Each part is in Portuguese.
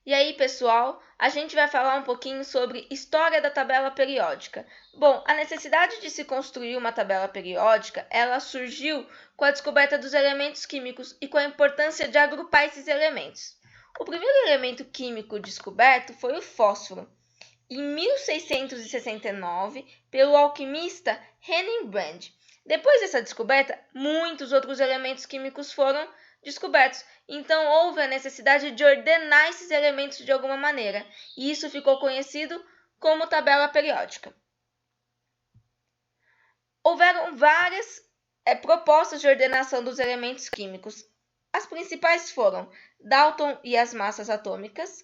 E aí, pessoal, a gente vai falar um pouquinho sobre história da tabela periódica. Bom, a necessidade de se construir uma tabela periódica, ela surgiu com a descoberta dos elementos químicos e com a importância de agrupar esses elementos. O primeiro elemento químico descoberto foi o fósforo, em 1669, pelo alquimista Brand. Depois dessa descoberta, muitos outros elementos químicos foram descobertos. Então, houve a necessidade de ordenar esses elementos de alguma maneira, e isso ficou conhecido como tabela periódica. Houveram várias propostas de ordenação dos elementos químicos. As principais foram Dalton e as massas atômicas,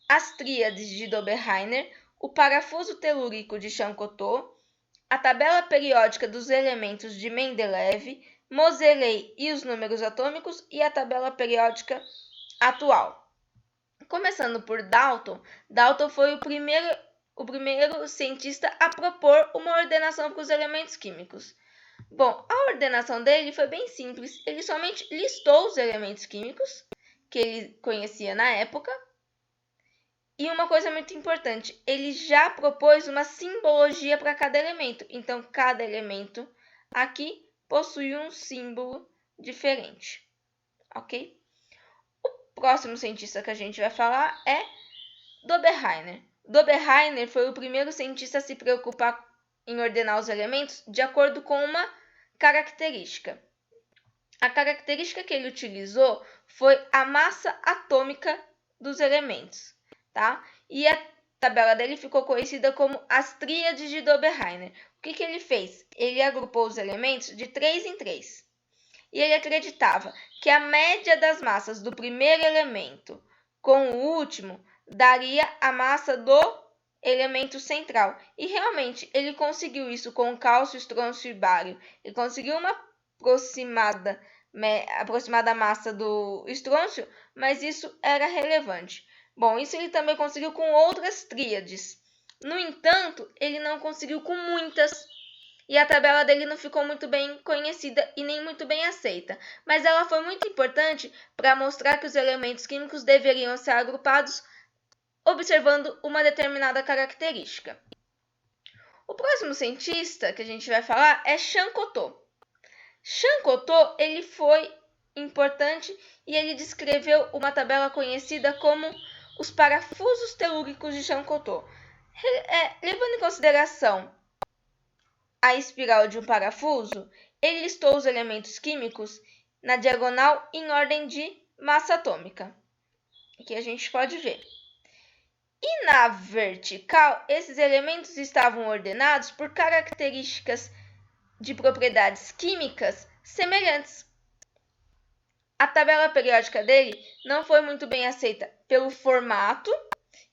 as tríades de Dobereiner, o parafuso telúrico de Chancoteau, a tabela periódica dos elementos de Mendeleev, Moseley e os números atômicos e a tabela periódica atual. Começando por Dalton, Dalton foi o primeiro cientista a propor uma ordenação para os elementos químicos. Bom, a ordenação dele foi bem simples, ele somente listou os elementos químicos que ele conhecia na época. E uma coisa muito importante, ele já propôs uma simbologia para cada elemento. Então, cada elemento aqui possui um símbolo diferente, ok? O próximo cientista que a gente vai falar é Dobereiner. Dobereiner foi o primeiro cientista a se preocupar em ordenar os elementos de acordo com uma característica. A característica que ele utilizou foi a massa atômica dos elementos. Tá? E a tabela dele ficou conhecida como as tríades de Dobereiner. O que ele fez? Ele agrupou os elementos de 3 em 3. E ele acreditava que a média das massas do primeiro elemento com o último daria a massa do elemento central. E realmente ele conseguiu isso com cálcio, estrôncio e bário. Ele conseguiu uma aproximada massa do estrôncio, mas isso era relevante. Bom, isso ele também conseguiu com outras tríades. No entanto, ele não conseguiu com muitas, e a tabela dele não ficou muito bem conhecida e nem muito bem aceita. Mas ela foi muito importante para mostrar que os elementos químicos deveriam ser agrupados observando uma determinada característica. O próximo cientista que a gente vai falar é Chancoteau. Chancoteau ele foi importante e ele descreveu uma tabela conhecida como os parafusos telúricos de Chancoteau. Levando em consideração a espiral de um parafuso, ele listou os elementos químicos na diagonal em ordem de massa atômica, que a gente pode ver. E na vertical, esses elementos estavam ordenados por características de propriedades químicas semelhantes. A tabela periódica dele não foi muito bem aceita pelo formato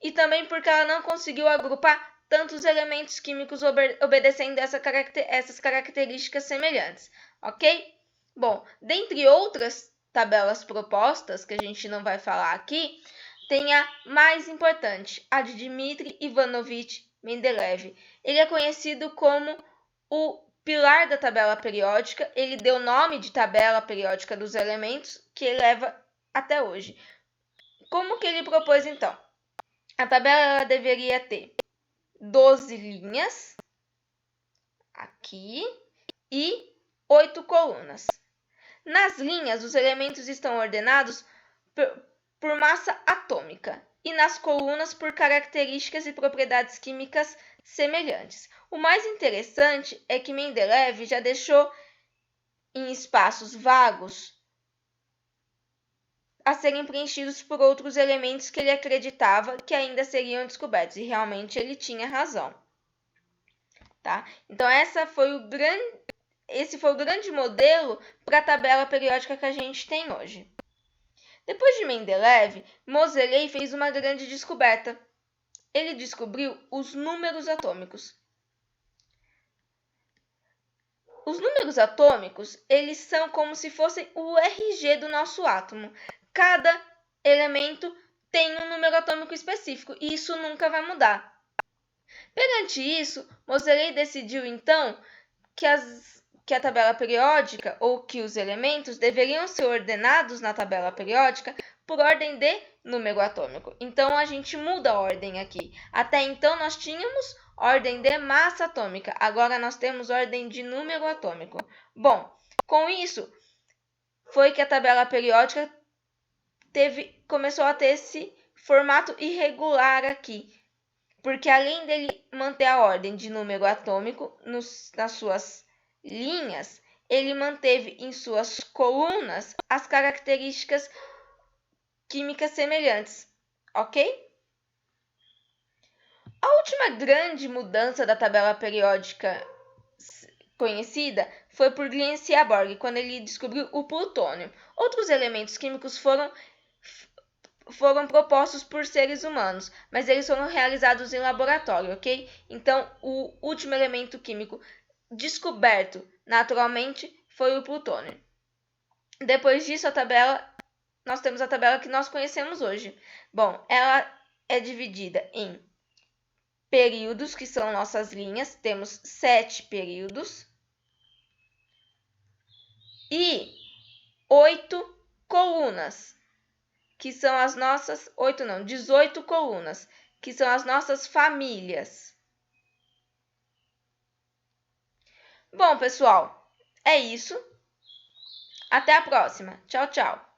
e também porque ela não conseguiu agrupar tantos elementos químicos obedecendo essas características semelhantes, ok? Bom, dentre outras tabelas propostas, que a gente não vai falar aqui, tem a mais importante, a de Dmitry Ivanovich Mendeleev. Ele é conhecido como o pilar da tabela periódica. Ele deu o nome de tabela periódica dos elementos, que ele leva até hoje. Como que ele propôs, então? A tabela deveria ter 12 linhas, aqui, e 8 colunas. Nas linhas, os elementos estão ordenados por massa atômica e nas colunas por características e propriedades químicas semelhantes. O mais interessante é que Mendeleev já deixou em espaços vagos a serem preenchidos por outros elementos que ele acreditava que ainda seriam descobertos, e realmente ele tinha razão. Tá? Então, esse foi o grande modelo para a tabela periódica que a gente tem hoje. Depois de Mendeleev, Moseley fez uma grande descoberta. Ele descobriu os números atômicos. Os números atômicos, eles são como se fossem o RG do nosso átomo. Cada elemento tem um número atômico específico e isso nunca vai mudar. Perante isso, Moseley decidiu então que a tabela periódica ou que os elementos deveriam ser ordenados na tabela periódica por ordem de número atômico. Então, a gente muda a ordem aqui. Até então, nós tínhamos ordem de massa atômica. Agora, nós temos ordem de número atômico. Bom, com isso, foi que a tabela periódica começou a ter esse formato irregular aqui. Porque além dele manter a ordem de número atômico nas suas linhas, ele manteve em suas colunas as características químicas semelhantes, ok? A última grande mudança da tabela periódica conhecida foi por Glenn-Seaborg, quando ele descobriu o plutônio. Outros elementos químicos foram propostos por seres humanos, mas eles foram realizados em laboratório, ok? Então, o último elemento químico descoberto naturalmente foi o plutônio. Depois disso, nós temos a tabela que nós conhecemos hoje. Bom, ela é dividida em períodos, que são nossas linhas, temos 7 períodos, e 8 colunas, que são as nossas, 18 colunas, que são as nossas famílias. Bom, pessoal, é isso. Até a próxima. Tchau, tchau.